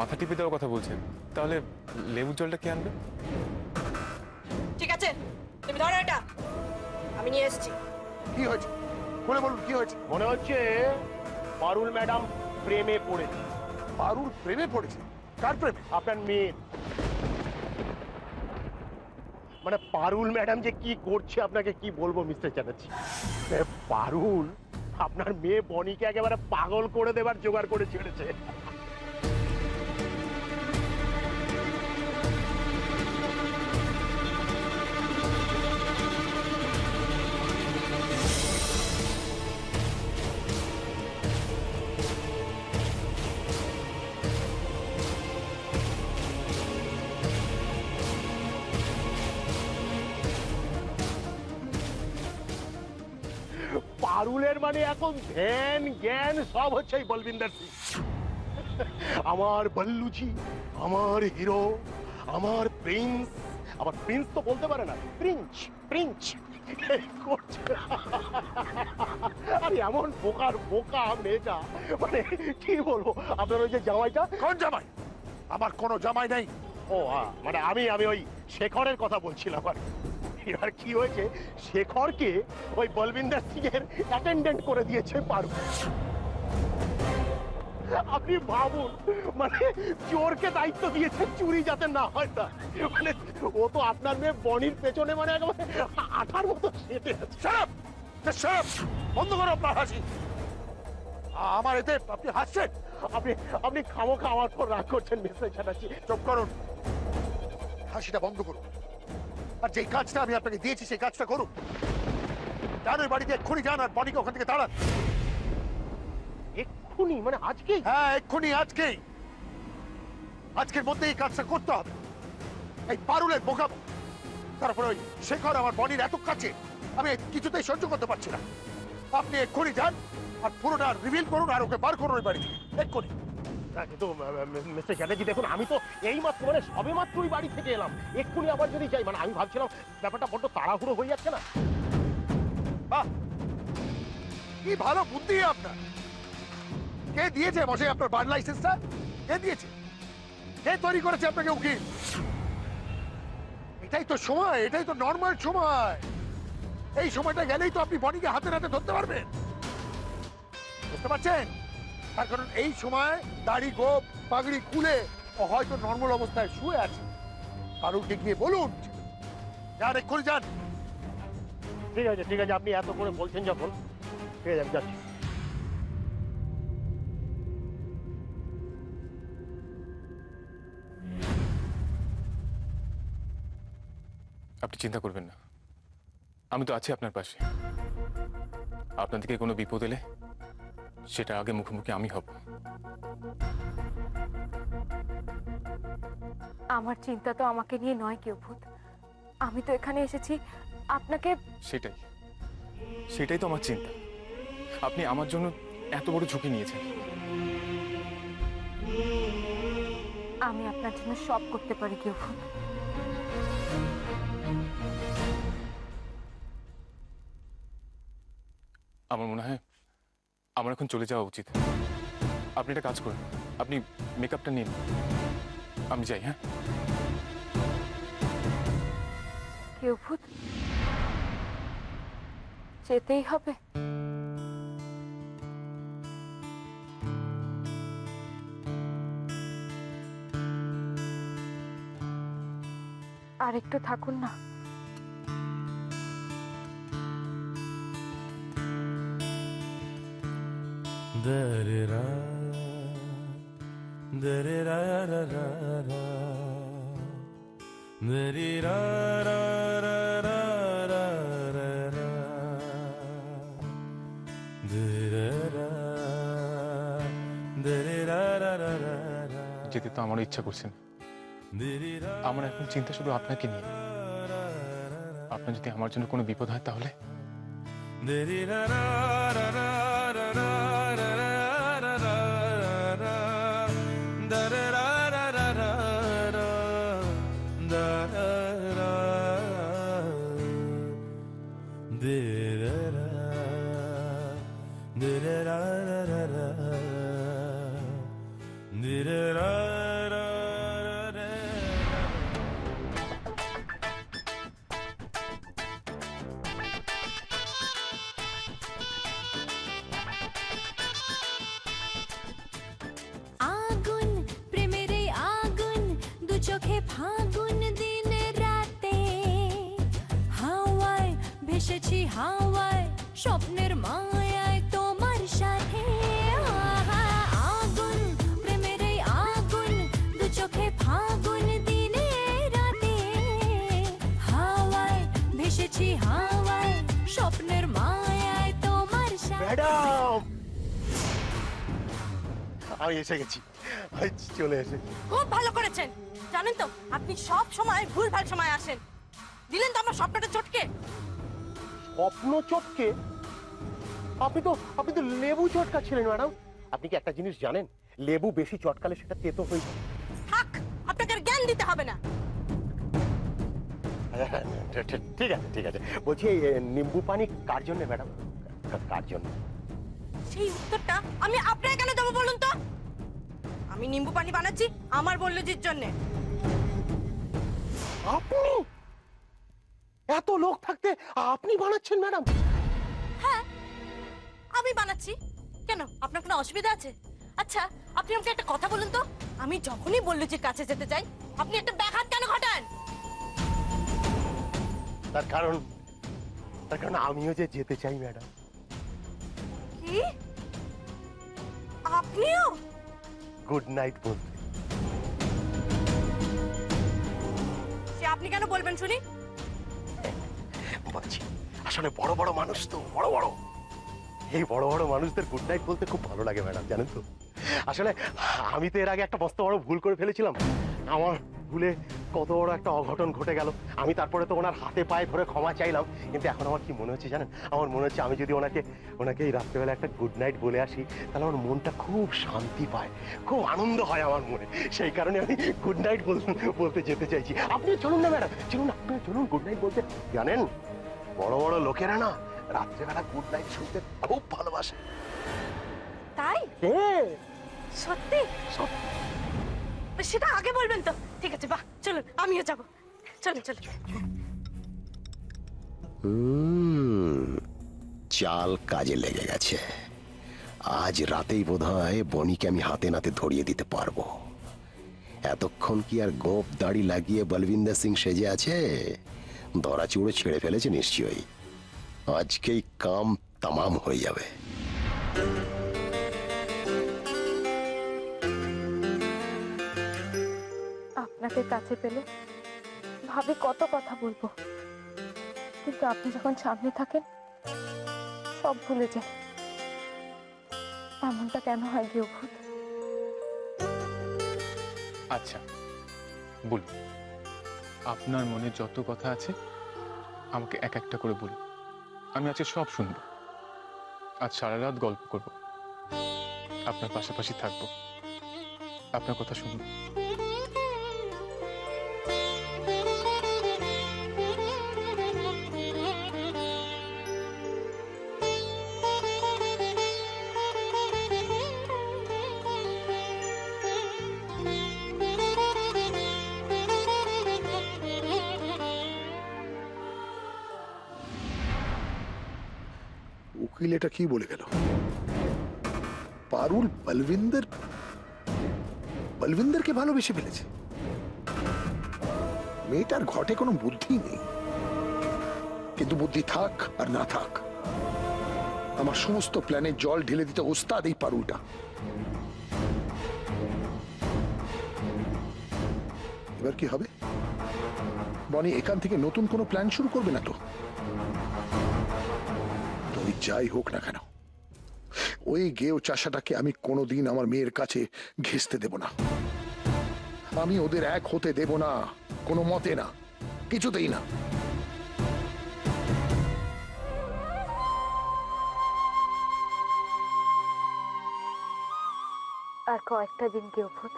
মাথা টিপে দেওয়ার কথা বলছেন, তাহলে লেবুর জলটা কে আনবে? ঠিক আছে, তুমি ধরো এটা, আমি নিয়ে এসেছি। কি হয়েছে বলে বলুন, কি হয়েছে? মনে হচ্ছে পারুল ম্যাডাম প্রেমে পড়েছে। পারুল প্রেমে পড়েছে? কার প্রেমে? আপনার মেয়ের। মানে পারুল ম্যাডাম যে কি করছে আপনাকে কি বলবো মিস্টার চ্যাটার্জি। পারুল আপনার মেয়ে বনিকে একেবারে পাগল করে দেবার জোগাড় করে ছেড়েছে। পারুলের মানে এখন ধ্যান জ্ঞান সব হচ্ছে এই বলবিন্দর সিং। আমার বল্লুজি, আমার হিরো, আমার প্রিন্স। আবার প্রিন্স তো বলতে পারে না, প্রিন্স প্রিন্স করছে। আরে এমন বোকার বোকা মেয়েটা, মানে কি বলবো। আপনার ওই যে জামাইটা। কোন জামাই? আমার কোনো জামাই নেই। ও মানে আমি ওই শেখরের কথা বলছিলাম। আর এবার কি হয়েছে, শেখরকে ওই বলবিন্দর সিং এর অ্যাটেন্ডেন্ট করে দিয়েছে পারুল। আপনি ভাবুন, মানে চোরকে দায়িত্ব দিয়েছে চুরি যাতে না হয় তা। মানে ও তো আপনার মেয়ে বনির পেছনে মানে একেবারে আঠার মতো সেটে আছে। শারাপ! শারাপ! বন্ধ করো আপনার হাসি। আমার এতে আপনি হাসছেন? আপনি খামোখা আমার পর রাগ করছেন মিস্টার চ্যাটার্জি। চুপ করুন, হাসিটা বন্ধ করুন। আর যে কাজটা আমি আপনাকে দিয়েছি সেই কাজটা করুন। যান ওই বাড়িতে এক্ষুনি যান আর বনিকে ওখান থেকে তাড়ান। এক্ষুনি মানে আজকেই? হ্যাঁ এক্ষুনি, আজকেই। আজকের মধ্যে এই কাজটা করতে হবে। এই পারুলের বোকাবো, তারপরে ওই শেখর আমার বনির এত কাছে, আমি কিছুতেই সহ্য করতে পারছি না। আপনি এক্ষুনি যান আর পুরোটা রিভিল করুন আর ওকে বার করুন ওই বাড়ি থেকে এক্ষুনি। কিন্তু মিস্টার চ্যাটার্জি দেখুন, আমি তো এই মাত্র মানে সবে মাত্রই বাড়ি থেকে এলাম। এক্ষুনি আবার যদি যাই, মানে আমি ভাবছিলাম ব্যাপারটা বড্ড তাড়াহুড়ো হয়ে যাচ্ছে না? বাহ, কি ভালো বুদ্ধি আপনার। কে দিয়েছে মশাই আপনার বার লাইসেন্সটা? কে দিয়েছে? কে তৈরি করেছে আপনাকে উকিল? এটাই তো সময়, এটাই তো নর্মাল সময়। এই সময়টা গেলেই তো আপনি বনিকে হাতে নাতে ধরতে পারবেন। বুঝতে পারছেন? তার কারণ এই সময় দাড়ি গোপ পাগড়ি খুলে ও হয়তো নর্মাল অবস্থায় শুয়ে আছে। পারুলকে গিয়ে বলুন, যান এক্ষুনি যান। ঠিক আছে ঠিক আছে, আপনি এত করে বলছেন যখন, ঠিক আছে আমি যাচ্ছি। আপনি চিন্তা করবেন না, আমি তো আছি আপনার পাশে। আপনার দিকে কোনো বিপদ এলে সেটা আগে মুখোমুখি আমি হব। আমার চিন্তা তো আমাকে নিয়ে নয় কেউ ভূত, আমি তো এখানে এসেছি আপনাকে। সেটাই সেটাই তো আমার চিন্তা। আপনি আমার জন্য এত বড় ঝুঁকি নিয়েছেন। আমি আপনার জন্য সব করতে পারি কেউ ভূত। আমার মনে হয় আমার এখন চলে যাওয়া উচিত। আপনি একটা কাজ করুন, আপনি মেকআপটা নিন, আমি যাই। হ্যাঁ কেউ ভূত, যেতেই হবে? আর একটু থাকুন না। Da-re-ra, da-re-ra-ra-ra-ra, da-re-ra-ra-ra-ra-ra-ra, da-re-ra, da-re-ra-ra-ra-ra-ra, যেতে তো আমারও ইচ্ছা করছে না। আমার এখন চিন্তা শুধু আপনাকে নিয়ে। আপনার যদি আমার জন্য কোনো বিপদ হয় তাহলে? Da-da-da-da-da-da. ভেসেছি হাওয়ায় স্বপ্নের মায়ায় তোমার সাথে আহা, আগুন প্রেমের এই আগুন দু চোখে ফাগুন দিনে রাতে হাওয়ায় ভেসেছি হাওয়ায় স্বপ্নের মায়ায় তোমার সাথে। ম্যাডাম, আমি এসে গেছি, আমি চলে এসে। খুব ভালো করেছেন। জানেন তো আপনি সব সময় ভুলভাল সময় আসেন। দিলেন তো আমার স্বপ্নটা চটকে। স্বপ্ন চটকে? আপনি তো লেবু চটকাচ্ছিলেন ম্যাডাম। আপনি কি একটা জিনিস জানেন, লেবু বেশি চটকালে সেটা তেতো হয়ে যায়। থাক, আপনাকে আর জ্ঞান দিতে হবে না। ঠিক আছে ঠিক আছে, বলছি এই নিম্বু পানি কার জন্য ম্যাডাম, কার জন্য? সেই উত্তরটা আমি আপনাকে কেন দেবো বলুন তো? আমি নিম্বু পানি বানাচ্ছি আমার বল্লজির জন্য। আপনি এত লোক থাকতে আপনি বানাচ্ছেন ম্যাডাম? হ্যাঁ, আমি বানাচ্ছি। কেন, আপনার কোনো অসুবিধা আছে? আচ্ছা, আপনি আমাকে একটা কথা বলুন তো, আমি যখনই বল্লজির কাছে যেতে চাই আপনি একটা ব্যাঘাত কেন ঘটান? তার কারণ আমিও যে যেতে চাই ম্যাডাম। কি? আপনিও? গুড নাইট বলতে। সে আপনি কেন বলবেন শুনি? বলছি, আসলে বড় বড় মানুষ তো, বড় এই বড় বড় মানুষদের গুড নাইট বলতে খুব ভালো লাগে ম্যাডাম, জানেন তো। আসলে আমি তো এর আগে একটা মস্ত বড় ভুল করে ফেলেছিলাম। আমার ভুলে কত বড় একটা অঘটন ঘটে গেল। আমি তারপরে তো ওনার হাতে পায়ে ধরে ক্ষমা চাইলাম, কিন্তু এখন আমার কি মনে হচ্ছে জানেন, আমার মনে হচ্ছে আমি যদি ওনাকে এই রাত্রেবেলা একটা গুড নাইট বলে আসি, তাহলে আমার মনটা খুব শান্তি পায়, খুব আনন্দ হয় আমার মনে। সেই কারণে আমি গুড নাইট বলতে যেতে চাইছি। আপনি চলুন না ম্যাডাম, চলুন, আপনি চলুন গুড নাইট বলতে। জানেন, বড় বড় লোকেরা না রাত্রেবেলা গুড নাইট শুনতে খুব ভালোবাসে। তাই? হ্যাঁ সত্যি? সেটা আগে বলবেন তো। ঠিক আছে, বাহ, চলুন আমিও যাবো। চলুন চলুন। চাল কাজে লেগে গেছে। আজ রাতেই বোধহয় বনিকে আমি হাতে নাতে ধরিয়ে দিতে পারবো। এতক্ষণ কি আর গোপ দাড়ি লাগিয়ে বলবিন্দর সিং সেজে আছে? ধরা চুড়ে ছেড়ে ফেলেছে নিশ্চয়ই। আজকেই কাম তামাম হয়ে যাবে। আপনাকে কাছে পেলে ভাবি কত কথা বলবো, কিন্তু আপনি যখন সামনে থাকেন সব ভুলে যায়। এমনটা কেন হয় গৃহভূত? আচ্ছা বলুন, আপনার মনে যত কথা আছে আমাকে এক একটা করে বলুন। আমি আজকে সব শুনবো। আজ সারা রাত গল্প করব, আপনার পাশাপাশি থাকবো, আপনার কথা শুনবো। উকিল এটা কি বলে গেল? পারুল বলবিন্দরকে ভালোবেসে ফেলেছে। মেয়েটার ঘটে কোনো বুদ্ধি নেই, কিন্তু বুদ্ধি থাক আর না থাক, আমার সমস্ত প্ল্যানে জল ঢেলে দিতে ওস্তাদ এই পারুলটা। এবার কি হবে? বনি এখান থেকে নতুন কোনো প্ল্যান শুরু করবে না তো? তুমি যাই হোক না কেন, ওই গেও চাষাটাকে আমি কোনোদিন আমার মেয়ের কাছে ঘেঁষতে দেব না। আমি ওদের এক হতে দেব না, কোনো মতে না, কিছুতেই না। আর কয়েকটা দিন গৃহভূত,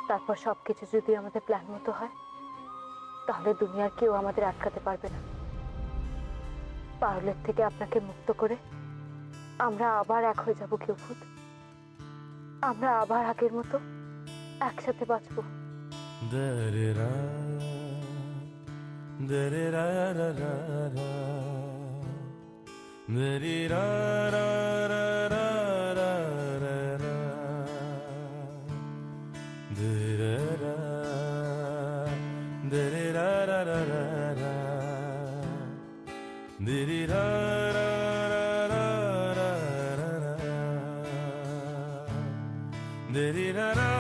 তারপর সবকিছু যদি আমাদের প্ল্যান মতো হয়, তাহলে দুনিয়ার কেউ আমাদের আটকাতে পারবে না। পারুলের থেকে আপনাকে মুক্ত করে আমরা আবার এক হয়ে যাব গৃহভূত। আমরা আবার আগের মতো একসাথে বাঁচবো। Da-da-da, da-da-da-da-da-da, da-da-da-da-da-da-da, da-da-da, da-da-da-da-da-da, Diri ra ra ra ra ra ra ra. Diri ra ra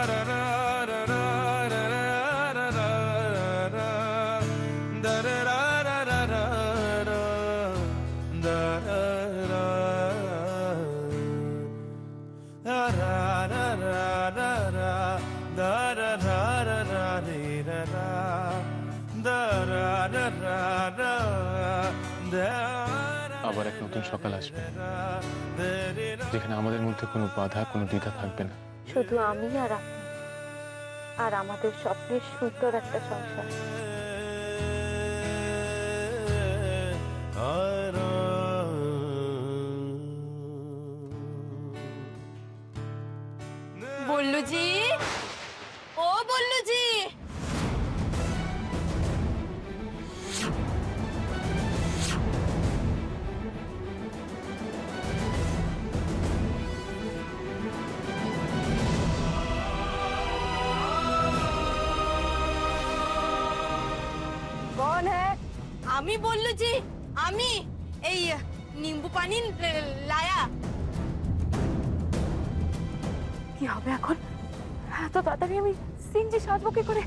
ra ra ra ra ra ra ra ra. Da ra ra ra ra ra ra. Da ra ra. Da ra ra ra ra ra. Da ra ra ra ra ra ra. Da ra ra ra ra. আবার এক নতুন সকাল আসবে যেখানে আমাদের মধ্যে কোনো বাধা কোনো দ্বিধা থাকবে না। শুধু আমি আর আপনি, আর আমাদের স্বপ্নের সুন্দর একটা সংসার। বল্লুজি, ও বল্লুজি, कौन है? আমি বল্লুজি, আমি এই নিম্বু পানি লায়া। কি হবে এখন? এত তাড়াতাড়ি আমি সিংজি সাজবো কি করে?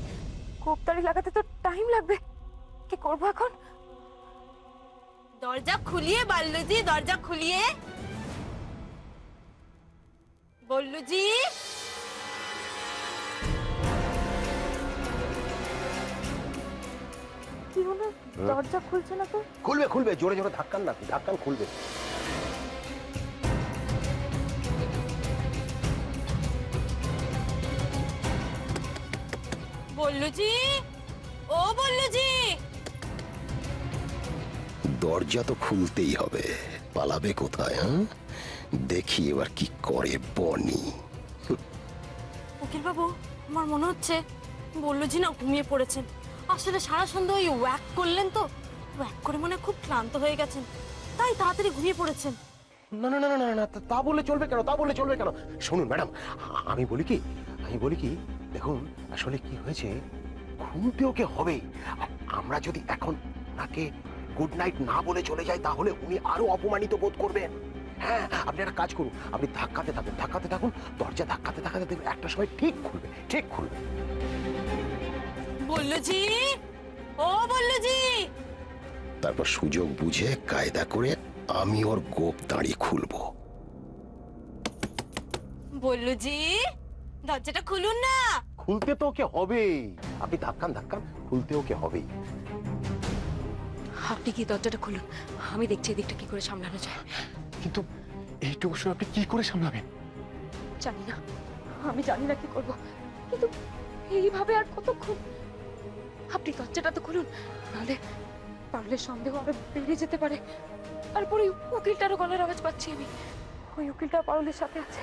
কোপতাড়ি লাগাতে তো টাইম লাগবে। কি করবো এখন? দরজা খুলিয়ে বল্লুজি, দরজা খুলিয়ে। বল্লুজি, কি হলো? দরজা খুলছে না তো? খুলবে খুলবে, জোরে জোরে ধাক্কান না, ধাক্কান খুলবে। বল্লুজি, ও বল্লুজি। দরজা তো খুলতেই হবে, পালাবে কোথায়? হ্যাঁ, দেখি এবার কি করে বনি। উকিল বাবু, আমার মনে হচ্ছে বল্লুজি না ঘুমিয়ে পড়েছেন। আসলে সারা সন্ধ্যা ওই ওয়াক করলেন তো, ওয়াক করে মনে হয় খুব ক্লান্ত হয়ে গেছেন, তাই তাড়াতাড়ি ঘুমিয়ে পড়েছেন। না না না না না, তা বলে চলবে কেন? তা বলে চলবে কেন? শুনুন ম্যাডাম, আমি বলি কি দেখুন, আসলে কি হয়েছে, ঘুমতে ওকে হবে। আর আমরা যদি এখন ওনাকে গুড নাইট না বলে চলে যাই, তাহলে উনি আরো অপমানিত বোধ করবেন। হ্যাঁ, আপনি একটা কাজ করুন, আপনি ধাক্কাতে থাকুন, দরজা ধাক্কাতে দেখবেন একটা সময় ঠিক খুলবে। বল্লুজি, ও বল্লুজি। তারপর সুযোগ বুঝে কায়দা করে আমি ওর গোপ দাঁড়ি খুলবো। বল্লুজি, দরজাটা খুলুন না। খুলতে তো ওকে হবেই, আপনি ধাক্কান, খুলতে ওকে হবেই। আপনি কি দরজাটা খুলুন, আমি দেখছি এদিকটা কি করে সামলানো যায়। কিন্তু এইটুকু সময় আপনি কি করে সামলাবেন? জানি না, আমি জানি না কি করব, কিন্তু এইভাবে আর কতক্ষণ? আপনি দরজাটা তো খুলুন, নাহলে পারলে সন্দেহ আরো বেড়ে যেতে পারে। তারপরে উকিলটারও গলার আওয়াজ পাচ্ছি আমি, ওই উকিলটা পারুলের সাথে আছে।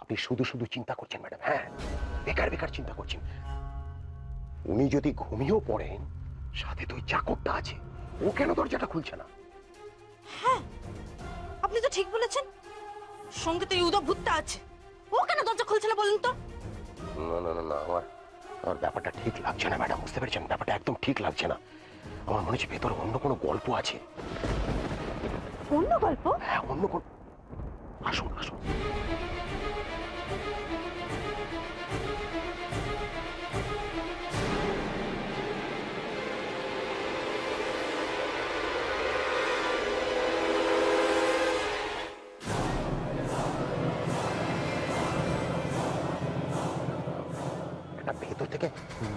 আপনি শুধু চিন্তা করছেন ম্যাডাম, হ্যাঁ, বেকার চিন্তা করছেন। উনি যদি ঘুমিয়েও পড়েন, সাথে তো ওই চাকরটা আছে, ও কেন দরজাটা খুলছে না? হ্যাঁ, আপনি তো ঠিক বলেছেন, সঙ্গে তো ইউদা ভূতটা আছে, ও কেন দরজা খুলছে না বলুন তো? না, আমার ব্যাপারটা ঠিক লাগছে না ম্যাডাম, বুঝতে পেরেছেন? ব্যাপারটা একদম ঠিক লাগছে না। আমার মনে হচ্ছে ভেতরে অন্য কোনো গল্প আছে। অন্য গল্প? হ্যাঁ, অন্য কোন। আসুন। ভেতর থেকে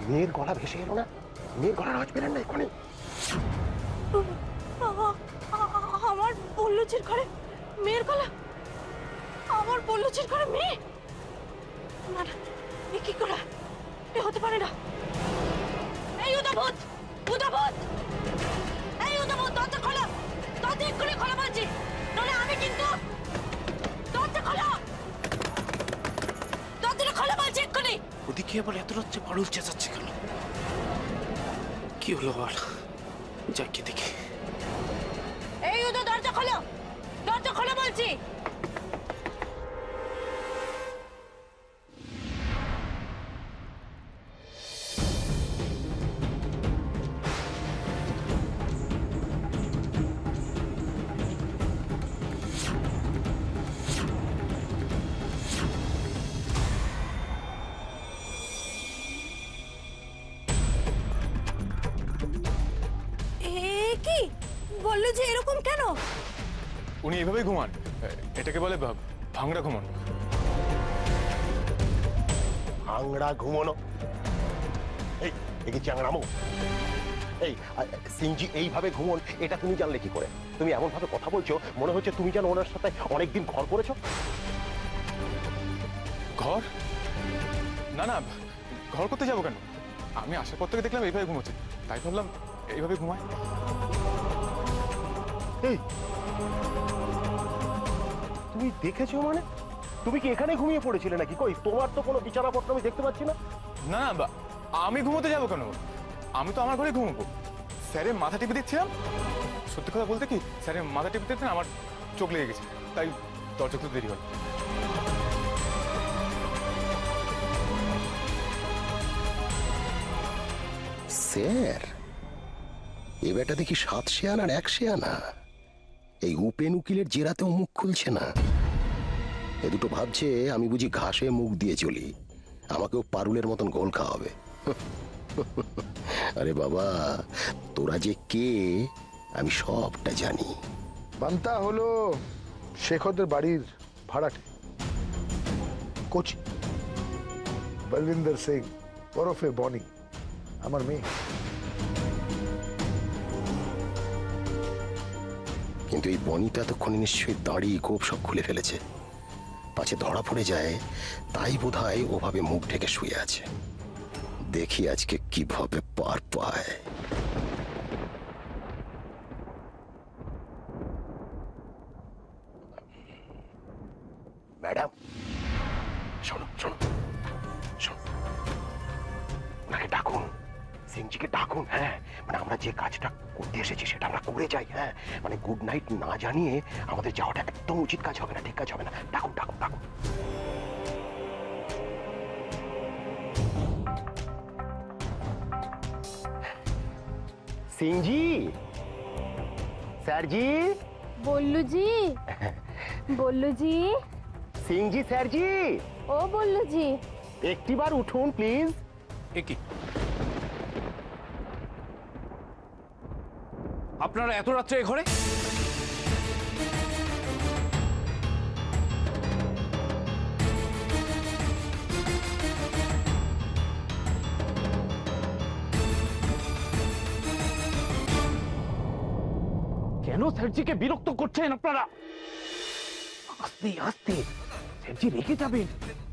মেয়ের গলা ভেসে এলো না? মেয়ের গলার আওয়াজ পেলেন না এখানে? আমার বল্লুজির ঘরে মেয়ের গলা, আমার বল্লুজির ঘরে মেয়ে? না, এ কি করে? এ হতে পারে না। এই উদাভূত, এই উদাভূত, দরজা খোলো, দরজা এক্ষুনি খোলা বলছি, নইলে আমি কিন্তু। দরজা খোলো, দরজাটা খোলা বলছি এক্ষুনি। ওদিকে আবার এত রাত্রে পারুল চেঁচাচ্ছে কেন? কি হলো আবার? যাই কি দেখি। এই উদা, দরজা খোলো বলছি। কি বললো যে এরকম কেন? উনি এভাবেই ঘুমান। এটাকে বলে ভাঙড়া ঘুমানো। ভাঙড়া ঘুমোনো? এই কি চ্যাংড়ামো? এই সিংজি এইভাবে ঘুমন এটা তুমি জানলে কি করে? তুমি এমন ভাবে কথা বলছো মনে হচ্ছে তুমি যেন ওনার সাথে অনেকদিন ঘর করেছো। ঘর? না না, ঘর করতে যাবো কেন? আমি আসার পর থেকে দেখলাম এইভাবে ঘুমোচ্ছে, তাই ভাবলাম এইভাবে ঘুমায়। এই তুমি দেখেছো মানে? তুমি কি এখানে ঘুমিয়ে পড়েছিলে নাকি? কই তোমার তো কোনো বিছানাপত্র আমি দেখতে পাচ্ছি না। না না, আমি ঘুমোতে যাবো কেন? আমি তো আমার ঘরে ঘুমোবো। স্যারের মাথা টিপে দিচ্ছিলাম। সত্যি কথা বলতে কি, স্যারের মাথা টিপে দিতে আমার চোখ লেগে গেছে, তাই দরজা খুলতে দেরি হল। স্যার, এ বেটা দেখি 7 শেয়ান আর 1 শেয়ানা। এই উপেন উকিলের জেরাতেও মুখ খুলছে না। এ দুটো ভাবছে আমি বুঝি ঘাসে মুখ দিয়ে চলি, আমাকেও পারুলের মতন গোল খাওয়াবে। আরে বাবা, তোরা যে কে আমি সবটা জানি। বান্তা হলো শেখরদের বাড়ির ভাড়াটে, কোচি। বলবিন্দর সিং ওরফে বনি আমার মেয়ে। কিন্তু এই বনিটা এতক্ষণে নিশ্চয়ই দাড়ি গোপ সব খুলে ফেলেছে। পাছে ধরা পড়ে যায়, তাই বোধহয় ওভাবে মুখ ঢেকে শুয়ে আছে। দেখি আজকে কিভাবে পার পায়। ম্যাডাম শোনো শোনো শোনো, ওনাকে ডাকুন, সিংজিকে ডাকুন। হ্যাঁ মানে আমরা যে কাজটা করতে এসেছি সেটা আমরা করে যাই। হ্যাঁ মানে গুড নাইট না জানিয়ে আমাদের যাওয়াটা একদম উচিত কাজ হবে না, ঠিক কাজ হবে না। ডাকুন ডাকুন ডাকুন। সিংজি, স্যারজি, বল্লু জি, বল্লু জি, সিংজি স্যারজি, ও বল্লু জি। একটিবার উঠুন প্লিজ। কি আপনারা এত রাত্রে এ ঘরে? কেন স্যারজিকে বিরক্ত করছেন আপনারা? আস্তে আস্তে, স্যারজি রেখে যাবেন।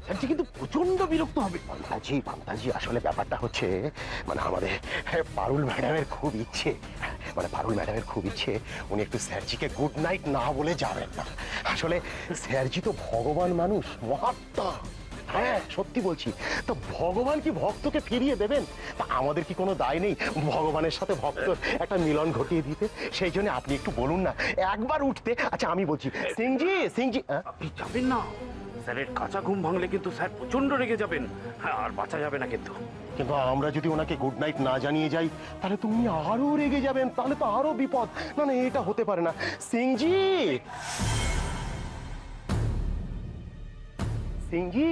স্যারজি কিন্তু প্রচন্ড বিরক্ত হবে। পান্তাজি আসলে ব্যাপারটা হচ্ছে মানে আমাদের পারুল ম্যাডামের খুব ইচ্ছে, মানে পারুল ম্যাডামের খুব ইচ্ছে উনি একটু স্যারজিকে গুড নাইট না বলে যাবেন না। আসলে স্যারজি তো ভগবান মানুষ, মহাত্মা। হ্যাঁ সত্যি বলছি, তো ভগবান কি ভক্তকে ফিরিয়ে দেবেন? তা আমাদের কি কোনো দায় নেই ভগবানের সাথে ভক্তর একটা মিলন ঘটিয়ে দিতে? সেই জন্য আপনি একটু বলুন না একবার উঠতে। আচ্ছা আমি বলছি, সিংজি সিংজি। আপনি যাবেন না, স্যারের কাঁচা ঘুম ভাঙলে কিন্তু স্যার প্রচন্ড রেগে যাবেন, আর বাঁচা যাবে না কিন্তু। কিন্তু আমরা যদি ওনাকে গুড নাইট না জানিয়ে যাই তাহলে তো উনি আরো রেগে যাবেন, তাহলে তো আরো বিপদ। না না এটা হতে পারে না। সিংজি, সিংজি।